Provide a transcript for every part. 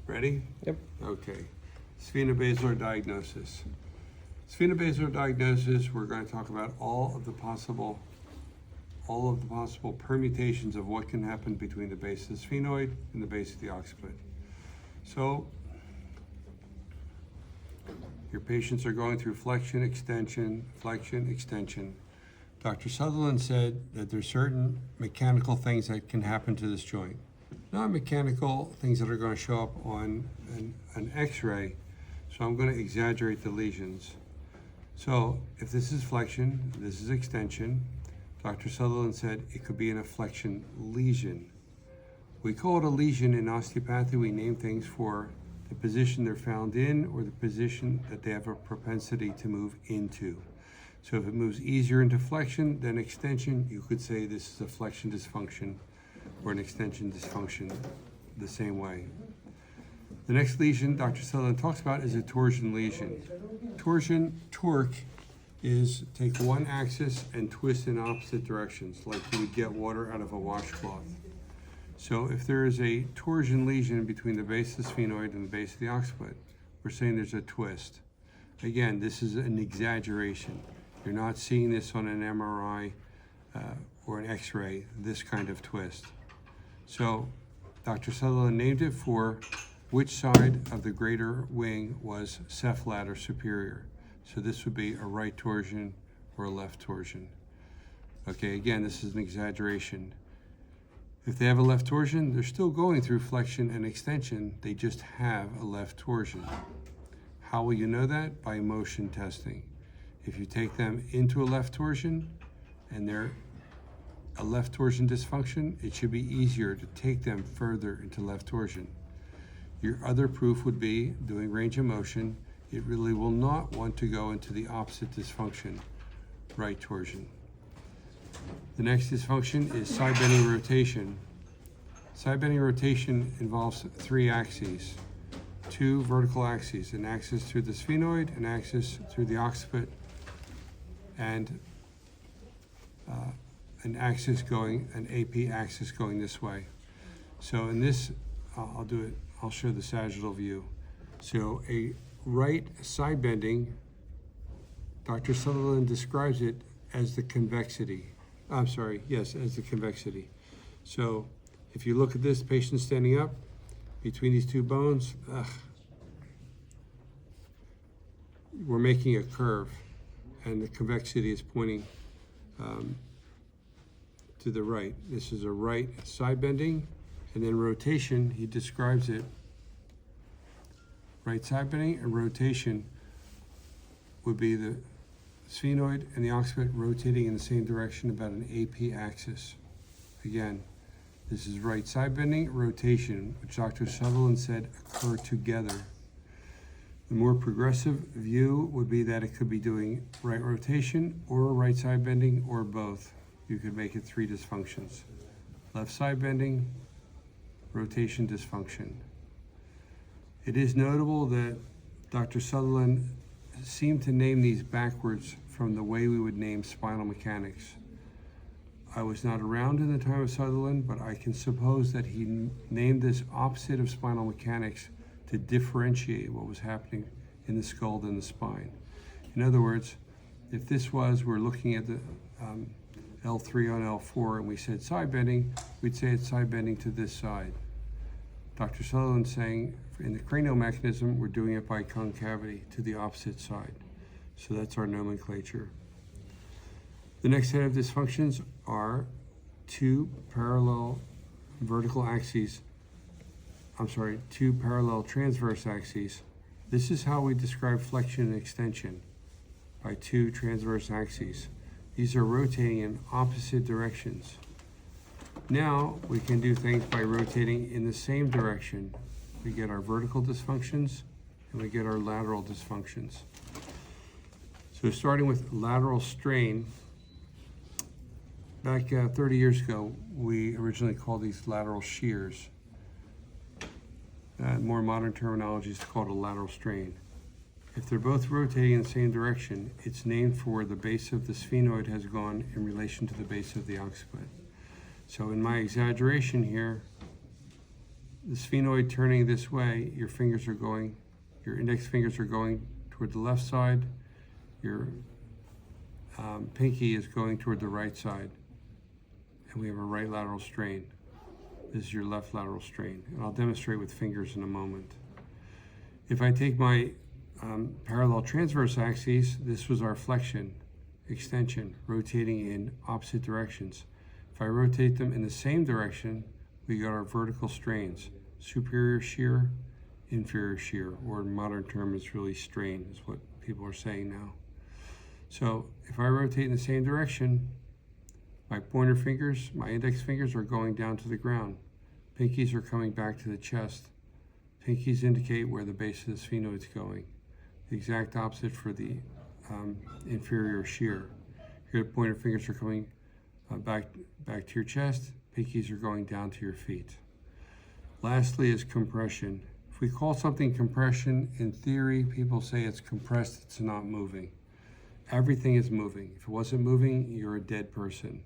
Ready? Yep. Okay. Sphenobasilar diagnosis. Sphenobasilar diagnosis, we're going to talk about all of the possible permutations of what can happen between the base of the sphenoid and the base of the occiput. So, your patients are going through flexion, extension. Dr. Sutherland said that there's certain mechanical things that can happen to this joint. Not mechanical things that are going to show up on an x-ray, so I'm going to exaggerate the lesions. So if this is flexion, this is extension, Dr. Sutherland said it could be an flexion lesion. We call it a lesion in osteopathy. We name things for the position they're found in or the position that they have a propensity to move into. So if it moves easier into flexion than extension, you could say this is a flexion dysfunction or an extension dysfunction the same way. The next lesion Dr. Sutherland talks about is a torsion lesion. Torque is take one axis and twist in opposite directions, like you would get water out of a washcloth. So if there is a torsion lesion between the base of the sphenoid and the base of the occiput, we're saying there's a twist. Again, this is an exaggeration. You're not seeing this on an MRI or an X-ray, this kind of twist. So Dr. Sutherland named it for which side of the greater wing was cephalad or superior. So this would be a right torsion or a left torsion. Okay, again, this is an exaggeration. If they have a left torsion, they're still going through flexion and extension. They just have a left torsion. How will you know that? By motion testing. If you take them into a left torsion and they're a left torsion dysfunction, it should be easier to take them further into left torsion. Your other proof would be doing range of motion. It really will not want to go into the opposite dysfunction, right torsion. The next dysfunction is side bending rotation. Side bending rotation involves three axes, two vertical axes, an axis through the sphenoid, an axis through the occiput, and an AP axis going this way. So in this, I'll show the sagittal view. So a right side bending, Dr. Sutherland describes it as the convexity. As the convexity. So if you look at this patient standing up between these two bones, we're making a curve and the convexity is pointing to the right. This is a right side bending, and then rotation, he describes it. Right side bending and rotation would be the sphenoid and the occiput rotating in the same direction about an AP axis. Again, this is right side bending, rotation, which Dr. Sutherland said occur together. The more progressive view would be that it could be doing right rotation or right side bending or both. You could make it three dysfunctions. Left side bending, rotation dysfunction. It is notable that Dr. Sutherland seemed to name these backwards from the way we would name spinal mechanics. I was not around in the time of Sutherland, but I can suppose that he named this opposite of spinal mechanics to differentiate what was happening in the skull and the spine. In other words, if this was, we're looking at the L3 on L4 and we said side bending, we'd say it's side bending to this side. Dr. Sutherland's saying in the cranial mechanism, we're doing it by concavity to the opposite side. So that's our nomenclature. The next set of dysfunctions are two parallel transverse axes. This is how we describe flexion and extension, by two transverse axes. These are rotating in opposite directions. Now we can do things by rotating in the same direction. We get our vertical dysfunctions and we get our lateral dysfunctions. So starting with lateral strain, back 30 years ago, we originally called these lateral shears. More modern terminology is called a lateral strain. If they're both rotating in the same direction, it's named for the base of the sphenoid has gone in relation to the base of the occiput. So in my exaggeration here, the sphenoid turning this way, your index fingers are going toward the left side, your pinky is going toward the right side, and we have a right lateral strain. This is your left lateral strain, and I'll demonstrate with fingers in a moment. If I take my parallel transverse axes, this was our flexion, extension, rotating in opposite directions. If I rotate them in the same direction, we got our vertical strains, superior shear, inferior shear, or in modern term is really strain, is what people are saying now. So if I rotate in the same direction, my pointer fingers, my index fingers are going down to the ground. Pinkies are coming back to the chest. Pinkies indicate where the base of the sphenoid is going. The exact opposite for the inferior shear. Here the pointer fingers are coming back to your chest. Pinkies are going down to your feet. Lastly is compression. If we call something compression, in theory, people say it's compressed, it's not moving. Everything is moving. If it wasn't moving, you're a dead person.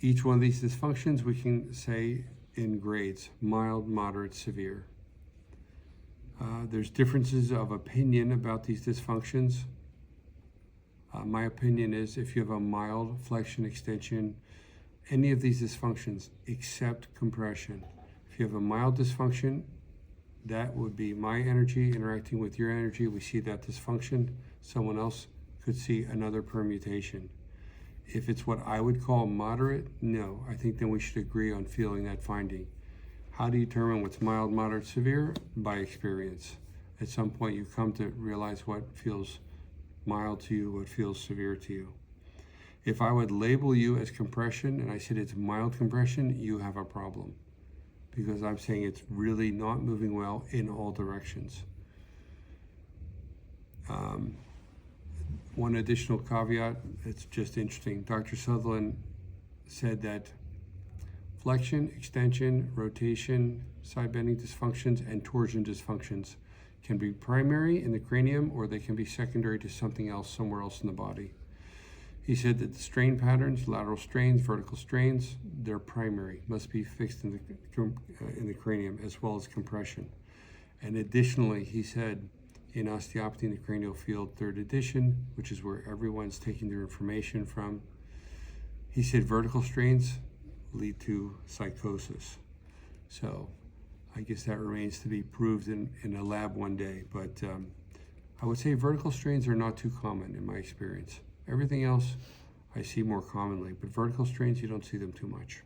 Each one of these dysfunctions we can say in grades: mild, moderate, severe. There's differences of opinion about these dysfunctions. My opinion is if you have a mild flexion, extension, any of these dysfunctions except compression. If you have a mild dysfunction, that would be my energy interacting with your energy. We see that dysfunction. Someone else could see another permutation. If it's what I would call moderate, no. I think then we should agree on feeling that finding. How do you determine what's mild, moderate, severe? By experience. At some point you come to realize what feels mild to you, what feels severe to you. If I would label you as compression and I said it's mild compression, you have a problem, because I'm saying it's really not moving well in all directions. One additional caveat, it's just interesting. Dr. Sutherland said that flexion, extension, rotation, side bending dysfunctions, and torsion dysfunctions can be primary in the cranium, or they can be secondary to something else somewhere else in the body. He said that the strain patterns, lateral strains, vertical strains, they're primary, must be fixed in the cranium, as well as compression. And additionally, he said, in Osteopathy in the Cranial Field, 3rd edition, which is where everyone's taking their information from, he said vertical strains lead to psychosis. So I guess that remains to be proved in a lab one day, but I would say vertical strains are not too common in my experience. Everything else I see more commonly, but vertical strains, you don't see them too much.